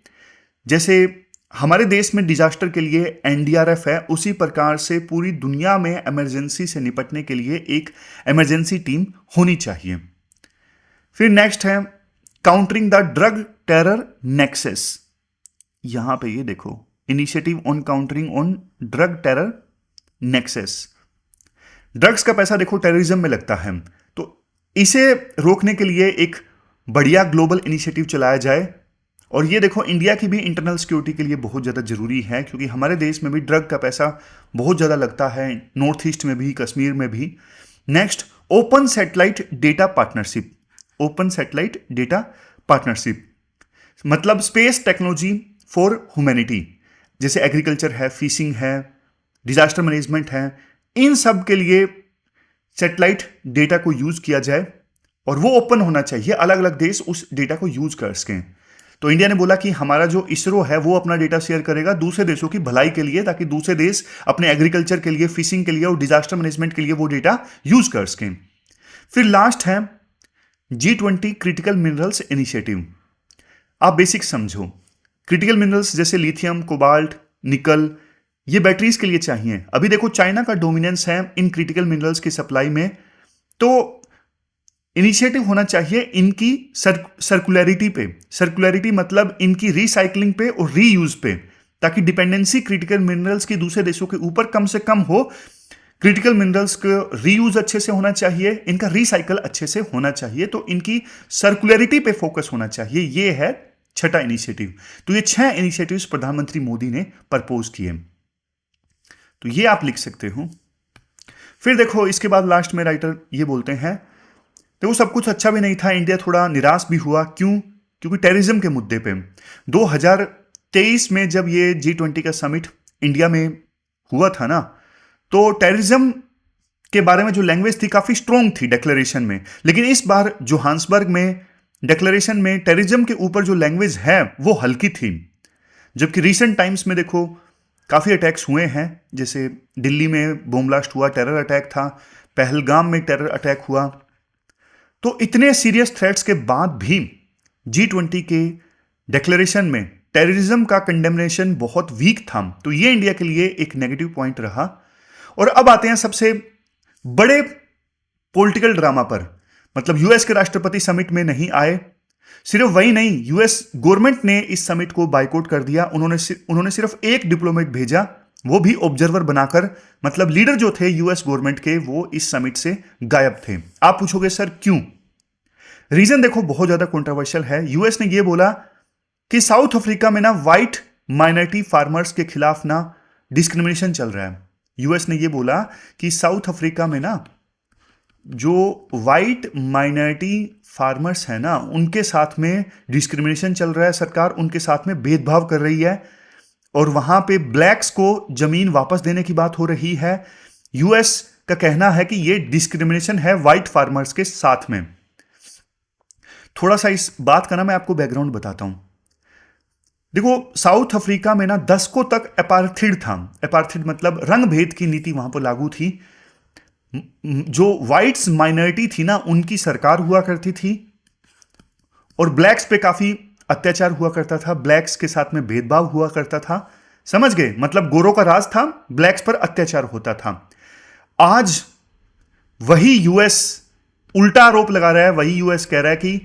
जैसे हमारे देश में डिजास्टर के लिए एनडीआरएफ है, उसी प्रकार से पूरी दुनिया में इमरजेंसी से निपटने के लिए एक इमरजेंसी टीम होनी चाहिए। फिर नेक्स्ट है countering the drug terror nexus. यहां पे ये देखो initiative on countering on drug terror nexus. Drugs का पैसा देखो टेररिज्म में लगता है, तो इसे रोकने के लिए एक बढ़िया ग्लोबल इनिशिएटिव चलाया जाए। और ये देखो इंडिया की भी इंटरनल सिक्योरिटी के लिए बहुत ज़्यादा जरूरी है, क्योंकि हमारे देश में भी ड्रग का पैसा बहुत ज़्यादा लगता है, नॉर्थ ईस्ट में भी, कश्मीर में भी। Next open satellite data partnership. Open satellite data partnership मतलब स्पेस टेक्नोलॉजी फॉर ह्यूमैनिटी, जैसे एग्रीकल्चर है, फिशिंग है, डिजास्टर मैनेजमेंट है, इन सब के लिए सैटेलाइट डेटा को यूज किया जाए और वो ओपन होना चाहिए, अलग अलग देश उस डेटा को यूज कर सकें। तो इंडिया ने बोला कि हमारा जो इसरो है वो अपना डेटा शेयर करेगा दूसरे देशों की भलाई के लिए, ताकि दूसरे देश अपने एग्रीकल्चर के लिए, फिशिंग के लिए और डिजास्टर मैनेजमेंट के लिए वो डेटा यूज कर सकें। फिर लास्ट है G20 क्रिटिकल मिनरल्स इनिशिएटिव। आप बेसिक समझो, क्रिटिकल मिनरल्स जैसे लिथियम, कोबाल्ट, निकल, ये बैटरीज के लिए चाहिए। अभी देखो चाइना का डोमिनेंस है इन क्रिटिकल मिनरल्स की सप्लाई में, तो इनिशिएटिव होना चाहिए इनकी सर्कुलरिटी पे। सर्कुलरिटी मतलब इनकी रिसाइकलिंग पे और रीयूज पे, ताकि डिपेंडेंसी क्रिटिकल मिनरल्स की दूसरे देशों के ऊपर कम से कम हो। क्रिटिकल मिनरल्स का रीयूज अच्छे से होना चाहिए, इनका रिसाइकल अच्छे से होना चाहिए, तो इनकी सर्कुलरिटी पे फोकस होना चाहिए। ये है छठा इनिशिएटिव। तो ये 6 इनिशिएटिव्स प्रधानमंत्री मोदी ने प्रपोज किए, तो ये आप लिख सकते हो। फिर देखो इसके बाद लास्ट में राइटर ये बोलते हैं, तो वो सब कुछ अच्छा भी नहीं था, इंडिया थोड़ा निराश भी हुआ। क्यों? क्योंकि टेररिज्म के मुद्दे पे 2023 में जब ये G20 का समिट इंडिया में हुआ था ना, तो टेररिज्म के बारे में जो लैंग्वेज थी काफी स्ट्रोंग थी डिक्लेरेशन में, लेकिन इस बार जोहान्सबर्ग में डिक्लेरेशन में टेररिज्म के ऊपर जो लैंग्वेज है वो हल्की थी। जबकि रिसेंट टाइम्स में देखो काफी अटैक्स हुए हैं, जैसे दिल्ली में बम ब्लास्ट हुआ, टेरर अटैक था, पहलगाम में टेरर अटैक हुआ। तो इतने सीरियस थ्रेट्स के बाद भी G20 के डिक्लेरेशन में टेररिज्म का कंडेमनेशन बहुत वीक था, तो ये इंडिया के लिए एक नेगेटिव पॉइंट रहा। और अब आते हैं सबसे बड़े पॉलिटिकल ड्रामा पर, मतलब यूएस के राष्ट्रपति समिट में नहीं आए। सिर्फ वही नहीं, यूएस गवर्नमेंट ने इस समिट को बाइकआउट कर दिया। उन्होंने सिर्फ एक डिप्लोमेट भेजा, वो भी ऑब्जर्वर बनाकर, मतलब लीडर जो थे यूएस गवर्नमेंट के वो इस समिट से गायब थे। आप पूछोगे सर क्यों? रीजन देखो बहुत ज्यादा कंट्रोवर्शियल है। यूएस ने ये बोला कि साउथ अफ्रीका में ना व्हाइट माइनॉरिटी फार्मर्स के खिलाफ ना डिस्क्रिमिनेशन चल रहा है। यूएस ने ये बोला कि साउथ अफ्रीका में ना जो व्हाइट माइनॉरिटी फार्मर्स है ना, उनके साथ में डिस्क्रिमिनेशन चल रहा है, सरकार उनके साथ में भेदभाव कर रही है और वहां पे ब्लैक्स को जमीन वापस देने की बात हो रही है। यूएस का कहना है कि ये डिस्क्रिमिनेशन है व्हाइट फार्मर्स के साथ में। थोड़ा सा इस बात का ना मैं आपको बैकग्राउंड बताता हूं। देखो साउथ अफ्रीका में ना दशकों तक अपार्थीड था। अपार्थीड मतलब रंग भेद की नीति वहां पर लागू थी। जो वाइट्स माइनॉरिटी थी ना, उनकी सरकार हुआ करती थी और ब्लैक्स पे काफी अत्याचार हुआ करता था, ब्लैक्स के साथ में भेदभाव हुआ करता था। समझ गए? मतलब गोरों का राज था, ब्लैक्स पर अत्याचार होता था। आज वही यूएस उल्टा आरोप लगा रहा है, वही यूएस कह रहा है कि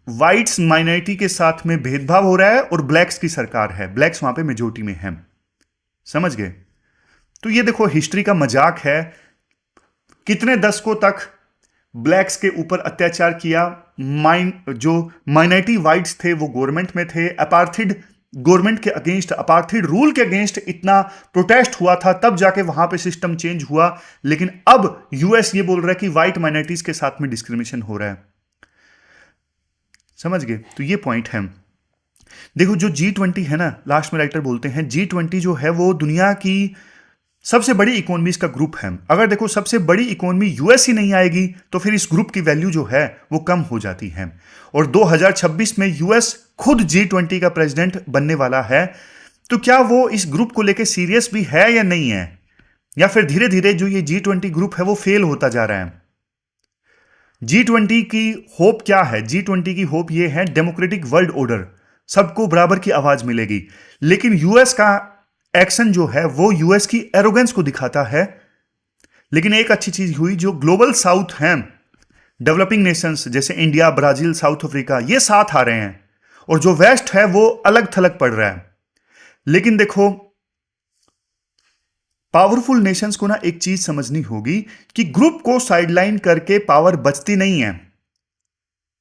व्हाइट्स माइनॉरिटी के साथ में भेदभाव हो रहा है और ब्लैक्स की सरकार है, ब्लैक्स वहां पे मेजोरिटी में है। समझ गए? तो ये देखो हिस्ट्री का मजाक है। कितने दशकों तक ब्लैक्स के ऊपर अत्याचार किया, जो माइनॉरिटी वाइट्स थे वो गवर्नमेंट में थे, अपार्थिड गवर्नमेंट के अगेंस्ट, अपार्थिड रूल के अगेंस्ट इतना प्रोटेस्ट हुआ था, तब जाके वहां पे सिस्टम चेंज हुआ। लेकिन अब यूएस ये बोल रहा है कि व्हाइट माइनॉरिटीज के साथ में डिस्क्रिमिनेशन हो रहा है। समझ गए? तो ये पॉइंट है। देखो जो G20 है ना, लास्ट में राइटर बोलते हैं G20 जो है वो दुनिया की सबसे बड़ी इकोनॉमीज का ग्रुप है। अगर देखो सबसे बड़ी इकोनॉमी यूएस ही नहीं आएगी तो फिर इस ग्रुप की वैल्यू जो है वो कम हो जाती है। और 2026 में यूएस खुद G20 का प्रेसिडेंट बनने वाला है। तो क्या वो इस ग्रुप को लेकर सीरियस भी है या नहीं है, या फिर धीरे धीरे जो ये G20 ग्रुप है वो फेल होता जा रहा है? G20 की होप क्या है? G20 की होप ये है डेमोक्रेटिक वर्ल्ड ऑर्डर, सबको बराबर की आवाज मिलेगी। लेकिन यूएस का एक्शन जो है वो यूएस की एरोगेंस को दिखाता है। लेकिन एक अच्छी चीज हुई, जो ग्लोबल साउथ हैं, डेवलपिंग नेशंस जैसे इंडिया, ब्राजील, साउथ अफ्रीका, ये साथ आ रहे हैं, और जो वेस्ट है वो अलग थलग पड़ रहा है। लेकिन देखो पावरफुल नेशंस को ना एक चीज समझनी होगी कि ग्रुप को साइडलाइन करके पावर बचती नहीं है,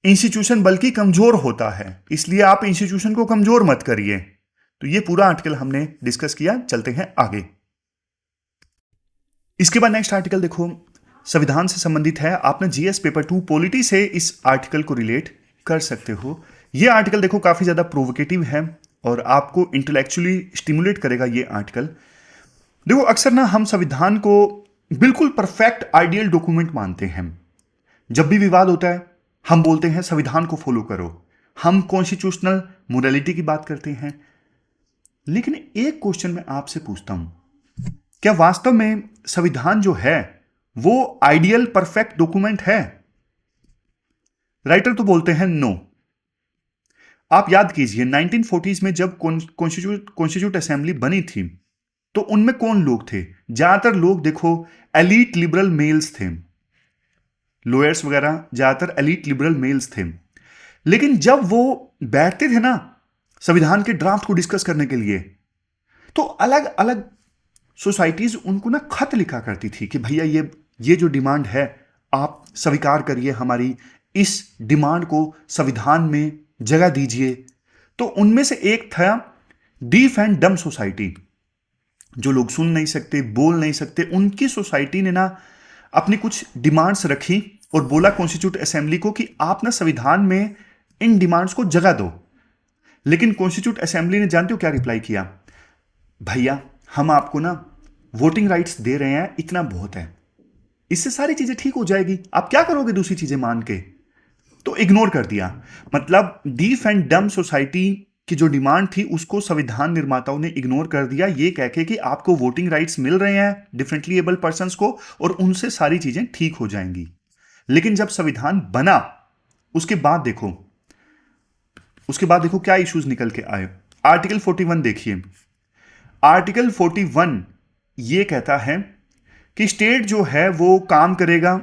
इंस्टीट्यूशन बल्कि कमजोर होता है। इसलिए आप इंस्टीट्यूशन को कमजोर मत करिए। तो ये पूरा आर्टिकल हमने डिस्कस किया। चलते हैं आगे। इसके बाद नेक्स्ट आर्टिकल देखो, संविधान से संबंधित है। आपने जीएस पेपर 2 पॉलिटी से इस आर्टिकल को रिलेट कर सकते हो। ये आर्टिकल देखो काफी ज्यादा प्रोवोकेटिव है और आपको इंटेलेक्चुअली स्टिमुलेट करेगा ये आर्टिकल। देखो अक्सर ना हम संविधान को बिल्कुल परफेक्ट आइडियल डॉक्यूमेंट मानते हैं। जब भी विवाद होता है हम बोलते हैं संविधान को फॉलो करो, हम कॉन्स्टिट्यूशनल मोरालिटी की बात करते हैं। लेकिन एक क्वेश्चन मैं आपसे पूछता हूं, क्या वास्तव में संविधान जो है वो आइडियल परफेक्ट डॉक्यूमेंट है? राइटर तो बोलते हैं नो। आप याद कीजिए 1940s में जब कॉन्स्टिट्यूट असेंबली बनी थी तो उनमें कौन लोग थे? ज्यादातर लोग देखो एलीट लिबरल मेल्स थे, लॉयर्स वगैरह ज्यादातर एलीट लिबरल मेल्स थे। लेकिन जब वो बैठते थे ना संविधान के ड्राफ्ट को डिस्कस करने के लिए, तो अलग अलग सोसाइटीज उनको ना खत लिखा करती थी कि भैया ये जो डिमांड है आप स्वीकार करिए, हमारी इस डिमांड को संविधान में जगह दीजिए। तो उनमें से एक था डीफ एंड डम सोसाइटी, जो लोग सुन नहीं सकते, बोल नहीं सकते। उनकी सोसाइटी ने ना अपनी कुछ डिमांड्स रखी और बोला कॉन्स्टिट्यूट असेंबली को कि आप ना संविधान में इन डिमांड्स को जगह दो। लेकिन कॉन्स्टिट्यूट असेंबली ने जानते हो क्या रिप्लाई किया? भैया हम आपको ना वोटिंग राइट्स दे रहे हैं, इतना बहुत है, इससे सारी चीजें ठीक हो जाएगी, आप क्या करोगे दूसरी चीजें मान के? तो इग्नोर कर दिया। मतलब डीफ एंड डम सोसाइटी की जो डिमांड थी उसको संविधान निर्माताओं ने इग्नोर कर दिया, ये कह के कि आपको वोटिंग राइट्स मिल रहे हैं डिफरेंटली एबल पर्संस को और उनसे सारी चीजें ठीक हो जाएंगी। लेकिन जब संविधान बना उसके बाद देखो क्या इश्यूज निकल के आए। आर्टिकल 41 देखिए। आर्टिकल 41 ये कहता है कि स्टेट जो है वो काम करेगा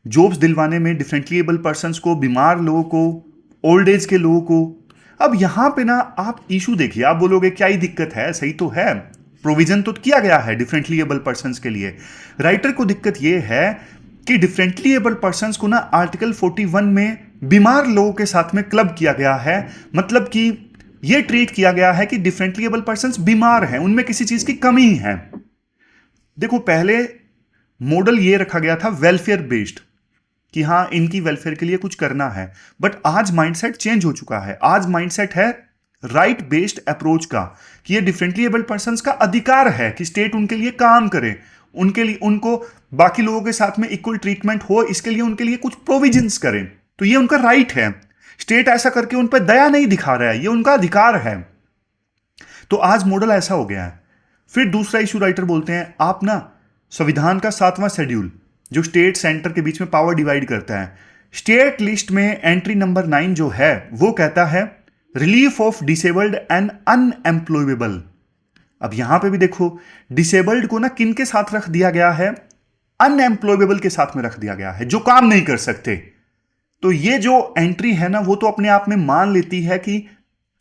जॉब्स दिलवाने में डिफरेंटली एबल पर्संस को, बीमार लोगों को, ओल्ड एज के लोगों को। अब यहां पे ना आप इशू देखिए, आप बोलोगे क्या ही दिक्कत है, सही तो है, प्रोविजन तो किया गया है डिफरेंटली एबल पर्संस के लिए। राइटर को दिक्कत यह है कि डिफरेंटली एबल पर्संस को ना आर्टिकल 41 में बीमार लोगों के साथ में क्लब किया गया है। मतलब कि यह ट्रीट किया गया है कि डिफरेंटली एबल पर्संस बीमार हैं, उनमें किसी चीज की कमी है। देखो पहले मॉडल यह रखा गया था वेलफेयर बेस्ड, कि हां इनकी वेलफेयर के लिए कुछ करना है। बट आज माइंडसेट चेंज हो चुका है। आज माइंडसेट है राइट बेस्ड अप्रोच का, कि ये डिफरेंटली एबल्ड पर्संस का अधिकार है कि स्टेट उनके लिए काम करे, उनके लिए उनको बाकी लोगों के साथ में इक्वल ट्रीटमेंट हो, इसके लिए उनके लिए कुछ प्रोविजंस करें। तो ये उनका राइट है। स्टेट ऐसा करके उन पर दया नहीं दिखा रहा है, ये उनका अधिकार है। तो आज मॉडल ऐसा हो गया है। फिर दूसरा इशू राइटर बोलते हैं आप ना संविधान का 7वां शेड्यूल जो स्टेट सेंटर के बीच में पावर डिवाइड करता है, स्टेट लिस्ट में एंट्री नंबर 9 जो है वो कहता है relief of disabled and unemployable. अब यहां पे भी देखो डिसेबल्ड को ना किन के साथ रख दिया गया है, अनएम्प्लॉयबल के साथ में रख दिया गया है, जो काम नहीं कर सकते। तो ये जो एंट्री है ना वो तो अपने आप में मान लेती है कि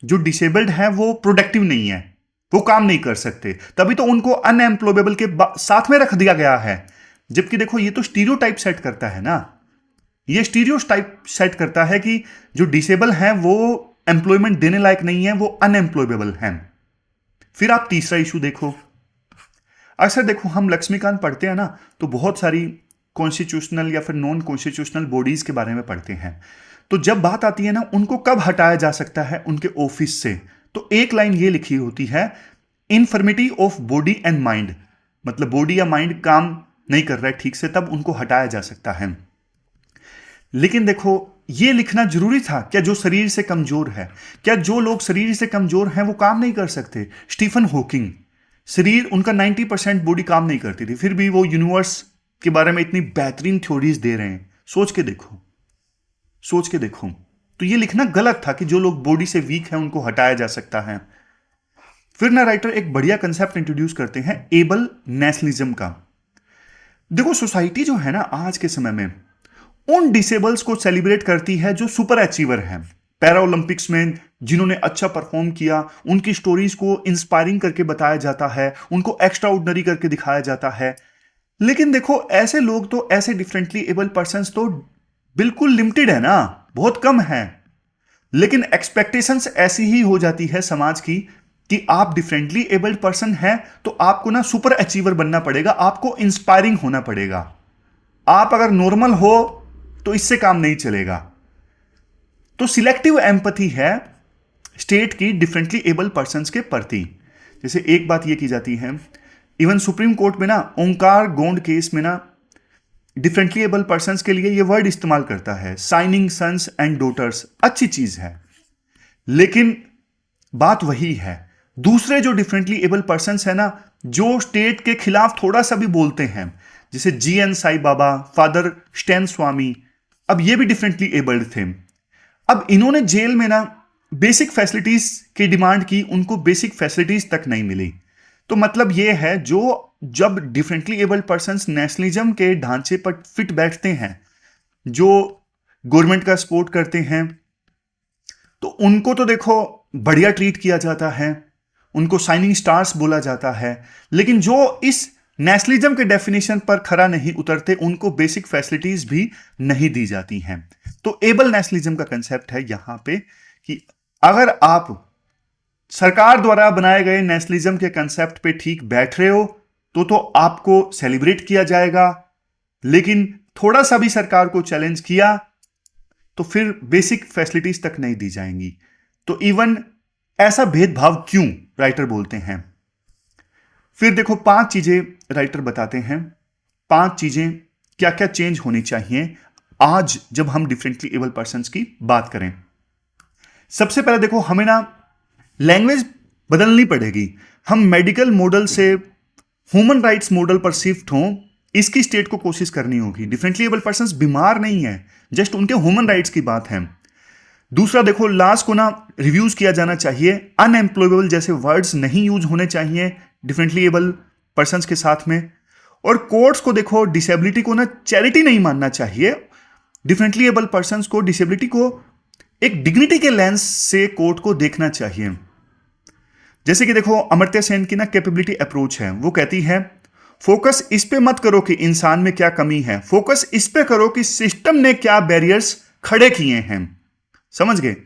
जो डिसेबल्ड है वो प्रोडक्टिव नहीं है, वो काम नहीं कर सकते, तभी तो उनको अनएम्प्लॉयबल के साथ में रख दिया गया है। जबकि देखो ये तो स्टीरियोटाइप सेट करता है ना, ये स्टीरियोटाइप सेट करता है कि जो डिसेबल है वो एम्प्लॉयमेंट देने लायक नहीं है, वो अनएम्प्लॉयबल है। फिर आप तीसरा इशू देखो, अक्सर देखो हम लक्ष्मीकांत पढ़ते हैं ना तो बहुत सारी कॉन्स्टिट्यूशनल या फिर नॉन कॉन्स्टिट्यूशनल बॉडीज के बारे में पढ़ते हैं। तो जब बात आती है ना उनको कब हटाया जा सकता है उनके ऑफिस से, तो एक लाइन ये लिखी होती है इनफर्मिटी ऑफ बॉडी एंड माइंड, मतलब बॉडी या माइंड काम नहीं कर रहा है ठीक से, तब उनको हटाया जा सकता है। लेकिन देखो ये लिखना जरूरी था क्या? जो शरीर से कमजोर है, क्या जो लोग शरीर से कमजोर हैं वो काम नहीं कर सकते? स्टीफन हॉकिंग, शरीर उनका 90% बॉडी काम नहीं करती थी, फिर भी वो यूनिवर्स के बारे में इतनी बेहतरीन थ्योरीज दे रहे हैं। सोच के देखो, सोच के देखो। तो ये लिखना गलत था कि जो लोग बॉडी से वीक हैं उनको हटाया जा सकता है। फिर ना राइटर एक बढ़िया कंसेप्ट इंट्रोड्यूस करते हैं एबल नेशनलिज्म का। देखो सोसाइटी जो है ना आज के समय में उन डिसेबल्स को सेलिब्रेट करती है जो सुपर अचीवर हैं। पैरा ओलंपिक्स में जिन्होंने अच्छा परफॉर्म किया उनकी स्टोरीज को इंस्पायरिंग करके बताया जाता है, उनको एक्स्ट्रा ऑर्डिनरी करके दिखाया जाता है। लेकिन देखो ऐसे लोग तो, ऐसे डिफरेंटली एबल पर्सन्स तो बिल्कुल लिमिटेड है ना, बहुत कम है। लेकिन एक्सपेक्टेशंस ऐसी ही हो जाती है समाज की कि आप डिफरेंटली एबल्ड पर्सन हैं तो आपको ना सुपर अचीवर बनना पड़ेगा, आपको इंस्पायरिंग होना पड़ेगा। आप अगर नॉर्मल हो तो इससे काम नहीं चलेगा। तो सिलेक्टिव एम्पैथी है स्टेट की डिफरेंटली एबल पर्सन्स के प्रति। जैसे एक बात ये की जाती है, इवन सुप्रीम कोर्ट में ना ओंकार गोंड केस में ना डिफरेंटली एबल पर्सन्स के लिए ये वर्ड इस्तेमाल करता है, साइनिंग सन्स एंड डॉटर्स। अच्छी चीज है, लेकिन बात वही है, दूसरे जो डिफरेंटली एबल पर्सन्स है ना जो स्टेट के खिलाफ थोड़ा सा भी बोलते हैं, जैसे GN Sai Baba, father Stan स्वामी, अब ये भी डिफरेंटली एबल्ड थे। अब इन्होंने जेल में ना बेसिक फैसिलिटीज की डिमांड की, उनको बेसिक फैसिलिटीज तक नहीं मिली। तो मतलब ये है जो जब डिफरेंटली एबल्ड पर्सन्स नेशनलिज्म के ढांचे पर फिट बैठते हैं, जो गवर्नमेंट का सपोर्ट करते हैं, तो उनको तो देखो बढ़िया ट्रीट किया जाता है, उनको शाइनिंग स्टार्स बोला जाता है। लेकिन जो इस नेशनलिज्म के डेफिनेशन पर खरा नहीं उतरते उनको बेसिक फैसिलिटीज भी नहीं दी जाती हैं। तो एबल नेशनलिज्म का कंसेप्ट है यहां पे कि अगर आप सरकार द्वारा बनाए गए नेशनलिज्म के कंसेप्ट पे ठीक बैठ रहे हो तो आपको सेलिब्रेट किया जाएगा, लेकिन थोड़ा सा भी सरकार को चैलेंज किया तो फिर बेसिक फैसिलिटीज तक नहीं दी जाएंगी। तो इवन ऐसा भेदभाव क्यों, राइटर बोलते हैं। फिर देखो 5 चीजें राइटर बताते हैं, 5 चीजें क्या क्या चेंज होनी चाहिए आज जब हम डिफरेंटली एबल पर्सन्स की बात करें। सबसे पहले देखो हमें ना लैंग्वेज बदलनी पड़ेगी। हम मेडिकल मॉडल से ह्यूमन राइट्स मॉडल पर शिफ्ट हों, इसकी स्टेट को कोशिश करनी होगी। डिफरेंटली एबल पर्सन्स बीमार नहीं है, जस्ट उनके ह्यूमन राइट्स की बात है। दूसरा देखो लॉज को ना रिव्यूज किया जाना चाहिए, अनएम्प्लॉयबल जैसे वर्ड्स नहीं यूज होने चाहिए डिफरेंटली एबल पर्सन्स के साथ में। और कोर्ट्स को देखो डिसेबिलिटी को ना चैरिटी नहीं मानना चाहिए, डिफरेंटली एबल पर्सन्स को डिसेबिलिटी को एक डिग्निटी के लेंस से कोर्ट को देखना चाहिए। जैसे कि देखो अमर्त्य सेन की ना कैपेबिलिटी अप्रोच है, वो कहती है फोकस इस पे मत करो कि इंसान में क्या कमी है, फोकस इस पे करो कि सिस्टम ने क्या बैरियर्स खड़े किए हैं। समझ गए?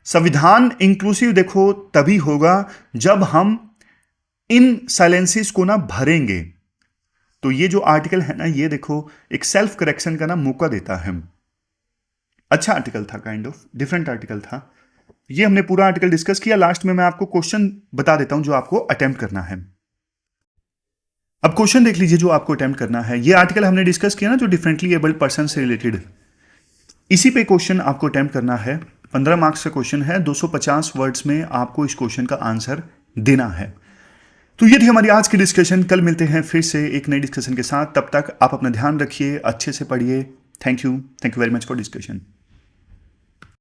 संविधान इंक्लूसिव देखो तभी होगा जब हम इन साइलेंसेस को ना भरेंगे। तो ये जो आर्टिकल है ना ये देखो एक सेल्फ करेक्शन का ना मौका देता है। अच्छा आर्टिकल था, काइंड ऑफ डिफरेंट आर्टिकल था। ये हमने पूरा आर्टिकल डिस्कस किया। लास्ट में मैं आपको क्वेश्चन बता देता हूं जो आपको अटेम्प्ट करना है। अब क्वेश्चन देख लीजिए जो आपको अटेम्प्ट करना है। ये आर्टिकल हमने डिस्कस किया ना जो डिफरेंटली एबल्ड पर्सन से रिलेटेड, इसी पे क्वेश्चन आपको अटेम्प्ट करना है। 15 मार्क्स का क्वेश्चन है, 250 वर्ड्स में आपको इस क्वेश्चन का आंसर देना है। तो ये थी हमारी आज की डिस्कशन। कल मिलते हैं फिर से एक नई डिस्कशन के साथ। तब तक आप अपना ध्यान रखिए, अच्छे से पढ़िए। Thank you very much for discussion.